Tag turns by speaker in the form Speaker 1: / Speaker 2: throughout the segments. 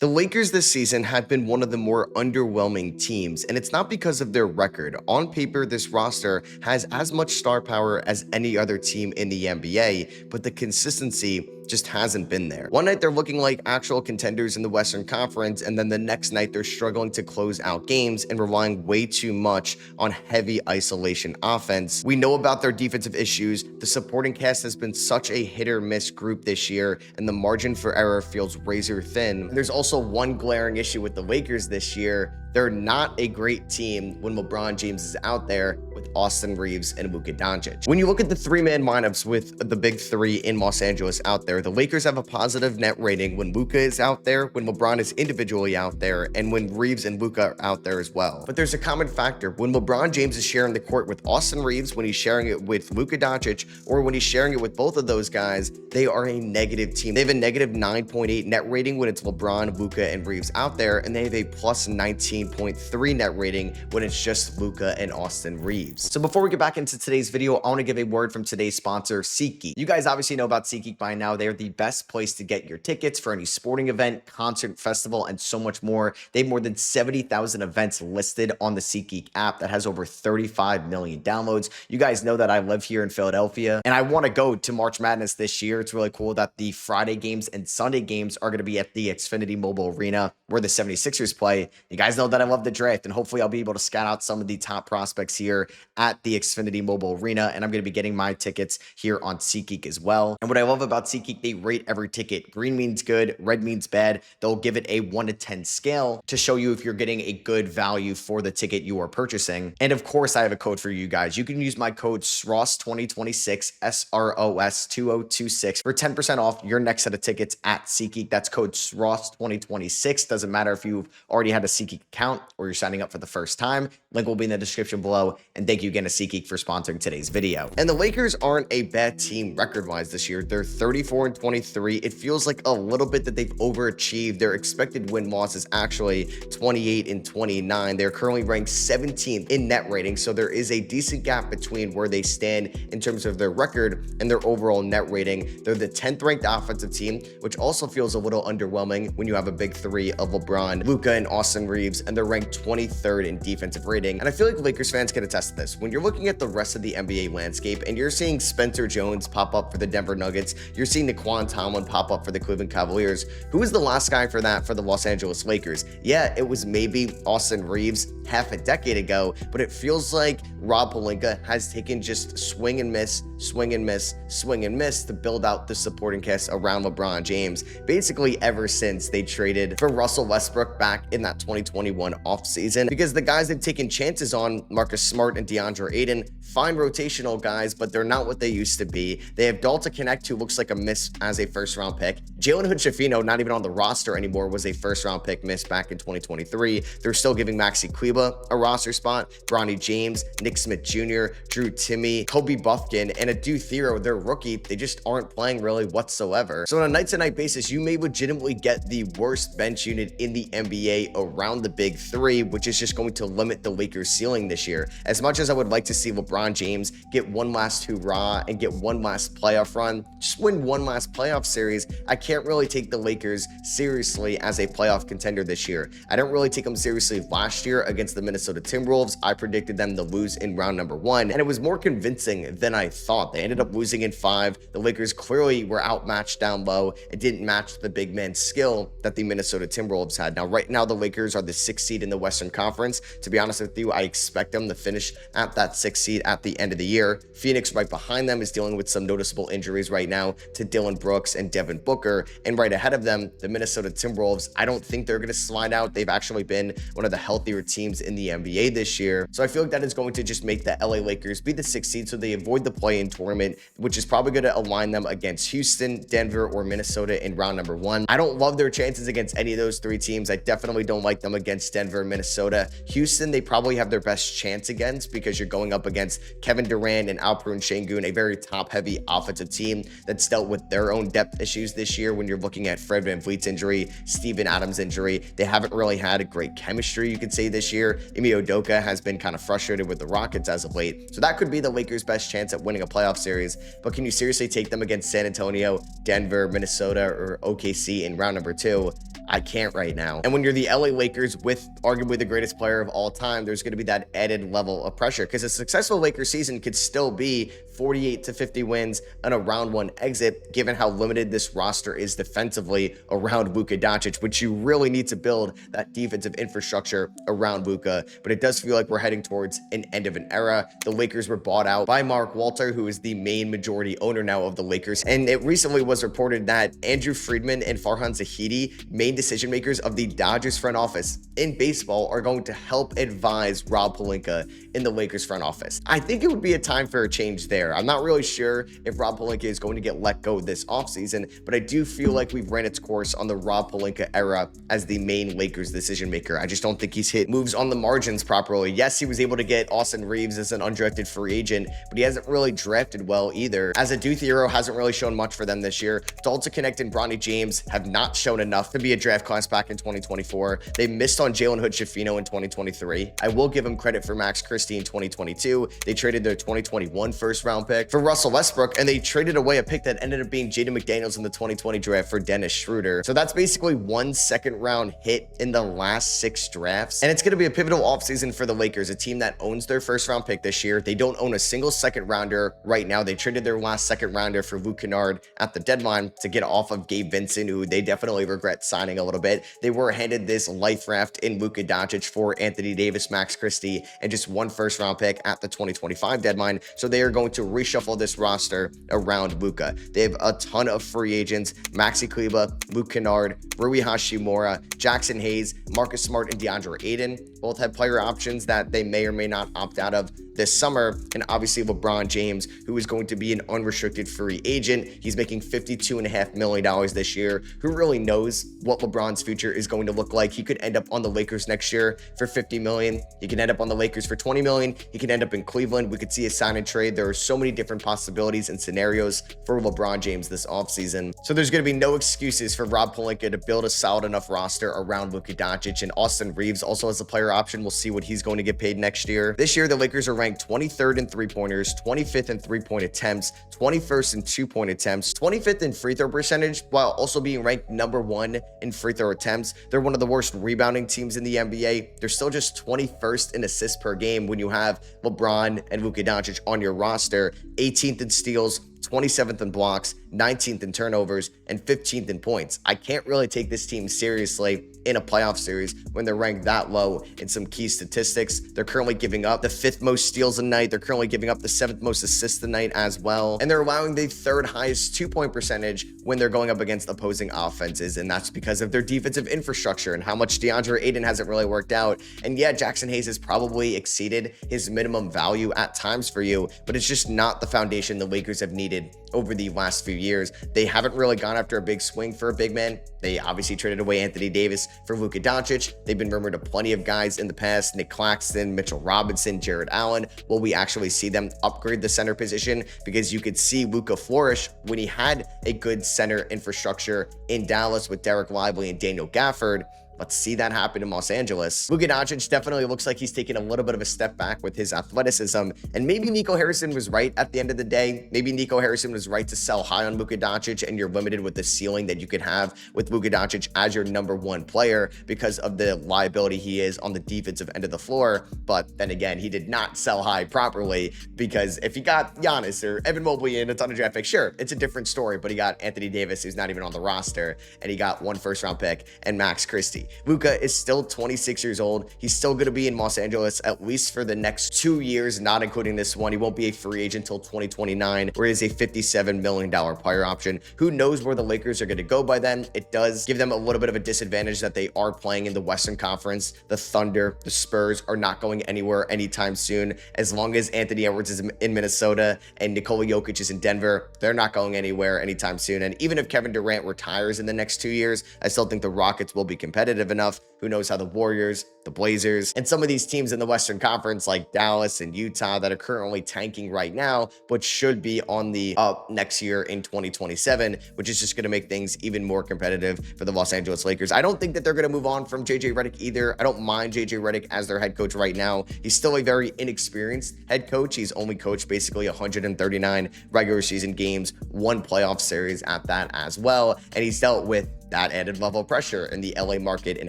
Speaker 1: The Lakers this season have been one of the more underwhelming teams, and it's not because of their record. On paper, this roster has as much star power as any other team in the NBA, but the consistency just hasn't been there. One night they're looking like actual contenders in the Western Conference, and then the next night they're struggling to close out games and relying way too much on heavy isolation offense. We know about their defensive issues. The supporting cast has been such a hit or miss group this year, and the margin for error feels razor thin. There's also one glaring issue with the Lakers this year. They're not a great team when LeBron James is out there with Austin Reeves and Luka Doncic. When you look at the three-man lineups with the big three in Los Angeles out there, the Lakers have a positive net rating when Luka is out there, when LeBron is individually out there, and when Reeves and Luka are out there as well. But there's a common factor. When LeBron James is sharing the court with Austin Reeves, when he's sharing it with Luka Doncic, or when he's sharing it with both of those guys, they are a negative team. They have a negative 9.8 net rating when it's LeBron, Luka, and Reeves out there, and they have a plus 19.3 net rating when it's just Luka and Austin Reeves. So before we get back into today's video, I want to give a word from today's sponsor, SeatGeek. You guys obviously know about SeatGeek by now. They're the best place to get your tickets for any sporting event, concert, festival, and so much more. They have more than 70,000 events listed on the SeatGeek app that has over 35 million downloads. You guys know that I live here in Philadelphia, and I want to go to March Madness this year. It's really cool that the Friday games and Sunday games are going to be at the Xfinity Mobile Arena where the 76ers play. You guys know that I love the draft, and hopefully I'll be able to scout out some of the top prospects here at the Xfinity Mobile Arena, and I'm going to be getting my tickets here on SeatGeek as well. And what I love about SeatGeek, they rate every ticket. Green means good, red means bad. They'll give it a 1 to 10 scale to show you if you're getting a good value for the ticket you are purchasing. And of course, I have a code for you guys. You can use my code SROS2026, SROS2026 for 10% off your next set of tickets at SeatGeek. That's code SROS2026. Doesn't matter if you've already had a SeatGeek account or you're signing up for the first time. Link will be in the description below. And thank you again to SeatGeek for sponsoring today's video. And the Lakers aren't a bad team record-wise this year. They're 34-23. It feels like a little bit that they've overachieved. Their expected win-loss is actually 28-29. They're currently ranked 17th in net rating, so there is a decent gap between where they stand in terms of their record and their overall net rating. They're the 10th ranked offensive team, which also feels a little underwhelming when you have a big three of LeBron, Luka, and Austin Reeves, and they're ranked 23rd in defensive rating. And I feel like Lakers fans can attest to this. When you're looking at the rest of the NBA landscape and you're seeing Spencer Jones pop up for the Denver Nuggets, you're seeing Naquan Tomlin pop up for the Cleveland Cavaliers. Who was the last guy for that for the Los Angeles Lakers? Yeah, it was maybe Austin Reeves half a decade ago, but it feels like Rob Pelinka has taken just swing and miss, swing and miss, swing and miss to build out the supporting cast around LeBron James, basically ever since they traded for Russell Westbrook back in that 2021 offseason, because the guys they've taken chances on, Marcus Smart and DeAndre Ayton, fine rotational guys, but they're not what they used to be. They have Dalton Connect, who looks like a miss as a first-round pick. Jalen Hood-Schifino, not even on the roster anymore, was a first-round pick miss back in 2023. They're still giving Maxi Kleba a roster spot, Bronny James, Nick Smith Jr., Drew Timme, Kobe Buffkin, and Adu Thero, their rookie. They just aren't playing really whatsoever. So on a night-to-night basis, you may legitimately get the worst bench unit in the NBA around the big three, which is just going to limit the Lakers' ceiling this year. As much as I would like to see LeBron James get one last hurrah and get one last playoff run, just win one last playoff series, I can't really take the Lakers seriously as a playoff contender this year. I don't really take them seriously last year against the Minnesota Timberwolves. I predicted them to lose in round number 1, and it was more convincing than I thought. They ended up losing in 5. The Lakers clearly were outmatched down low. It didn't match the big man skill that the Minnesota Timberwolves had. Now, right now, the Lakers are the 6th seed in the Western Conference. To be honest with you, I expect them to finish at that 6th seed at the end of the year. Phoenix right behind them is dealing with some noticeable injuries right now to Dylan Brooks and Devin Booker, and right ahead of them, the Minnesota Timberwolves. I don't think they're going to slide out. They've actually been one of the healthier teams in the NBA this year, so I feel like that is going to just make the LA Lakers be the 6th seed so they avoid the play-in tournament, which is probably going to align them against Houston, Denver, or Minnesota in round number 1. I don't love their chances against any of those 3 teams. I definitely don't like them against Denver and Minnesota. Houston, they probably have their best chance against, just because you're going up against Kevin Durant and Alperen Şengün, a very top-heavy offensive team that's dealt with their own depth issues this year. When you're looking at Fred VanVleet's injury, Steven Adams' injury, they haven't really had a great chemistry, you could say, this year. Ime Udoka has been kind of frustrated with the Rockets as of late, so that could be the Lakers' best chance at winning a playoff series. But can you seriously take them against San Antonio, Denver, Minnesota, or OKC in round number 2? I can't right now. And when you're the LA Lakers with arguably the greatest player of all time, there's going to be that added level of pressure, because a successful Lakers season could still be 48 to 50 wins and a round 1 exit, given how limited this roster is defensively around Luka Doncic, which you really need to build that defensive infrastructure around Luka. But it does feel like we're heading towards an end of an era. The Lakers were bought out by Mark Walter, who is the main majority owner now of the Lakers. And it recently was reported that Andrew Friedman and Farhan Zahidi, main decision makers of the Dodgers front office in baseball, are going to help advise Rob Pelinka in the Lakers front office. I think it would be a time for a change there. I'm not really sure if Rob Pelinka is going to get let go this offseason, but I do feel like we've ran its course on the Rob Pelinka era as the main Lakers decision maker. I just don't think he's hit moves on the margins properly. Yes, he was able to get Austin Reeves as an undrafted free agent, but he hasn't really drafted well either. As a Duth hero, hasn't really shown much for them this year. Dalton Connect and Bronny James have not shown enough to be a draft class back in 2024. They missed on Jalen Hood-Schifino in 2023. I will give him credit for Max Christie in 2022. They traded their 2021 first round pick for Russell Westbrook, and they traded away a pick that ended up being Jaden McDaniels in the 2020 draft for Dennis Schroeder. So that's basically 1 second round hit in the last 6 drafts. And it's going to be a pivotal offseason for the Lakers, a team that owns their first round pick this year. They don't own a single second rounder right now. They traded their last second rounder for Luke Kennard at the deadline to get off of Gabe Vincent, who they definitely regret signing a little bit. They were handed this life raft in Luka Doncic for Anthony Davis, Max Christie, and just 1 first round pick at the 2025 deadline. So they are going to reshuffle this roster around Luka. They have a ton of free agents: Maxi Kleber, Luke Kennard, Rui Hashimura, Jackson Hayes, Marcus Smart, and DeAndre Ayton. Both have player options that they may or may not opt out of this summer. And obviously LeBron James, who is going to be an unrestricted free agent. He's making $52.5 million this year. Who really knows what LeBron's future is going to look like? He could end up on the Lakers next year for $50 million. He could end up on the Lakers for $20 million. He could end up in Cleveland. We could see a sign and trade. There are so many different possibilities and scenarios for LeBron James this offseason. So there's going to be no excuses for Rob Pelinka to build a solid enough roster around Luka Doncic. And Austin Reeves also has a player option. We'll see what he's going to get paid next year. This year, the Lakers are ranked 23rd in three-pointers, 25th in three-point attempts, 21st in two-point attempts, 25th in free throw percentage, while also being ranked number 1 in free throw attempts. They're one of the worst rebounding teams in the NBA. They're still just 21st in assists per game when you have LeBron and Luka Doncic on your roster, 18th in steals, 27th in blocks, 19th in turnovers, and 15th in points. I can't really take this team seriously in a playoff series when they're ranked that low in some key statistics. They're currently giving up the 5th most steals a night. They're currently giving up the 7th most assists a night as well. And they're allowing the 3rd highest 2-point percentage when they're going up against opposing offenses. And that's because of their defensive infrastructure and how much DeAndre Ayton hasn't really worked out. And yeah, Jackson Hayes has probably exceeded his minimum value at times for you, but it's just not the foundation the Lakers have needed over the last few years. They haven't really gone after a big swing for a big man. They obviously traded away Anthony Davis for Luka Doncic. They've been rumored of plenty of guys in the past: Nick Claxton, Mitchell Robinson, Jared Allen. Will we actually see them upgrade the center position? Because you could see Luka flourish when he had a good center infrastructure in Dallas with Derek Lively and Daniel Gafford. Let's see that happen in Los Angeles. Luka Doncic definitely looks like he's taking a little bit of a step back with his athleticism. And maybe Nico Harrison was right at the end of the day. Maybe Nico Harrison was right to sell high on Luka Doncic, and you're limited with the ceiling that you could have with Luka Doncic as your number 1 player because of the liability he is on the defensive end of the floor. But then again, he did not sell high properly, because if he got Giannis or Evan Mobley and a ton of draft picks, sure, it's a different story. But he got Anthony Davis, who's not even on the roster, and he got 1 first-round pick and Max Christie. Luka is still 26 years old. He's still going to be in Los Angeles at least for the next 2 years, not including this one. He won't be a free agent until 2029, where he is a $57 million player option. Who knows where the Lakers are going to go by then? It does give them a little bit of a disadvantage that they are playing in the Western Conference. The Thunder, the Spurs are not going anywhere anytime soon. As long as Anthony Edwards is in Minnesota and Nikola Jokic is in Denver, they're not going anywhere anytime soon. And even if Kevin Durant retires in the next 2 years, I still think the Rockets will be competitive. competitive enough. Who knows how the Warriors, the Blazers, and some of these teams in the Western Conference like Dallas and Utah that are currently tanking right now, but should be on the up next year in 2027, which is just going to make things even more competitive for the Los Angeles Lakers. I don't think that they're going to move on from JJ Redick either. I don't mind JJ Redick as their head coach right now. He's still a very inexperienced head coach. He's only coached basically 139 regular season games, one playoff series at that as well, and he's dealt with that added level of pressure in the LA market and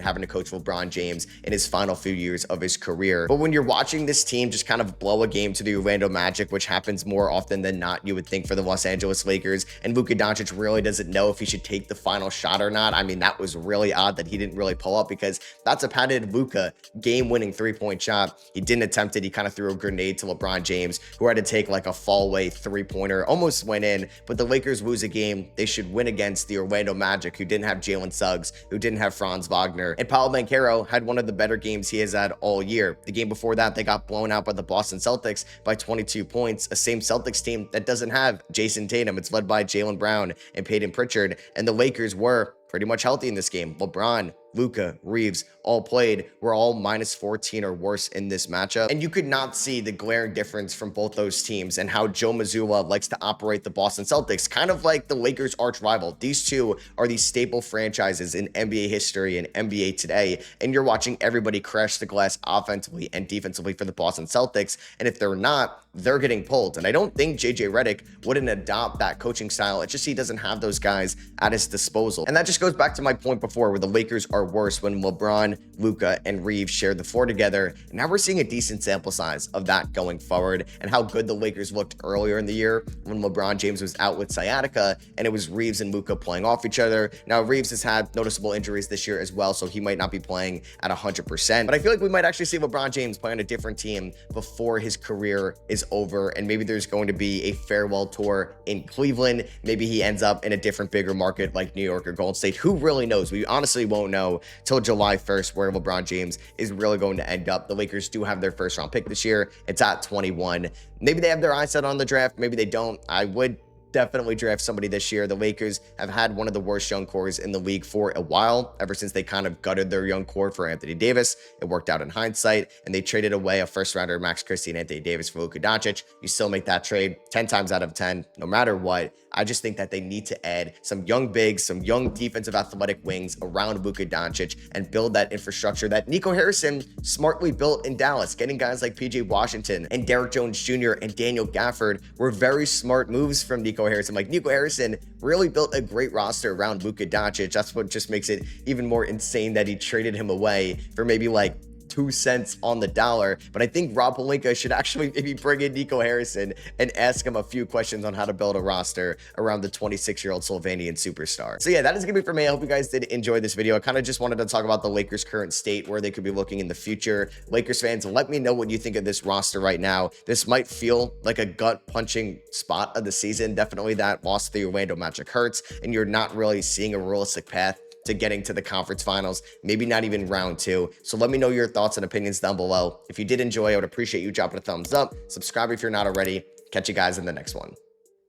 Speaker 1: having to coach LeBron James in his final few years of his career. But when you're watching this team just kind of blow a game to the Orlando Magic, which happens more often than not, you would think, for the Los Angeles Lakers, and Luka Doncic really doesn't know if he should take the final shot or not. I mean, that was really odd that he didn't really pull up, because that's a patented Luka game-winning three-point shot. He didn't attempt it. He kind of threw a grenade to LeBron James, who had to take like a fall-away three-pointer, almost went in. But the Lakers lose a game they should win against the Orlando Magic, who didn't have Jalen Suggs, who didn't have Franz Wagner, and Paolo Banchero had one of the better games he has had all year. The game before that, they got blown out by the Boston Celtics by 22 points, a same Celtics team that doesn't have Jason Tatum. It's led by Jaylen Brown and Peyton Pritchard, and the Lakers were pretty much healthy in this game. LeBron, Luka, Reeves all played. Were all minus 14 or worse in this matchup. And you could not see the glaring difference from both those teams and how Joe Mazzulla likes to operate the Boston Celtics, kind of like the Lakers' arch rival. These two are the staple franchises in NBA history and NBA today. And you're watching everybody crash the glass offensively and defensively for the Boston Celtics. And if they're not, they're getting pulled. And I don't think JJ Redick wouldn't adopt that coaching style. It's just he doesn't have those guys at his disposal. And that just goes back to my point before, where the Lakers are worse when LeBron, Luka, and Reeves share the floor together. And now we're seeing a decent sample size of that going forward, and how good the Lakers looked earlier in the year when LeBron James was out with sciatica and it was Reeves and Luka playing off each other. Now Reeves has had noticeable injuries this year as well, so he might not be playing at 100%, but I feel like we might actually see LeBron James play on a different team before his career is over, and maybe there's going to be a farewell tour in Cleveland. Maybe he ends up in a different, bigger market like New York or Golden State. Who really knows? We honestly won't know till July 1st where LeBron James is really going to end up. The Lakers do have their first round pick this year. It's at 21. Maybe they have their eyes set on the draft. Maybe they don't. I would definitely draft somebody this year. The Lakers have had one of the worst young cores in the league for a while, ever since they kind of gutted their young core for Anthony Davis. It worked out in hindsight, and they traded away a first rounder, Max Christie and Anthony Davis, for Luka Doncic. You still make that trade 10 times out of 10, no matter what. I just think that they need to add some young bigs, some young defensive athletic wings around Luka Doncic, and build that infrastructure that Nico Harrison smartly built in Dallas. Getting guys like PJ Washington and Derrick Jones Jr. and Daniel Gafford were very smart moves from Nico Harrison. Like, Nico Harrison really built a great roster around Luka Doncic. That's what just makes it even more insane that he traded him away for maybe like 2 cents on the dollar. But I think Rob Pelinka should actually maybe bring in Nico Harrison and ask him a few questions on how to build a roster around the 26-year-old Slovenian superstar. So yeah, that is gonna be for me. I hope you guys did enjoy this video. I kind of just wanted to talk about the Lakers' current state, where they could be looking in the future. Lakers fans, let me know what you think of this roster right now. This might feel like a gut-punching spot of the season. Definitely that loss to the Orlando Magic hurts, and you're not really seeing a realistic path to getting to the conference finals, maybe not even round 2. So let me know your thoughts and opinions down below. If you did enjoy, I would appreciate you dropping a thumbs up. Subscribe if you're not already. Catch you guys in the next one.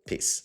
Speaker 1: Peace.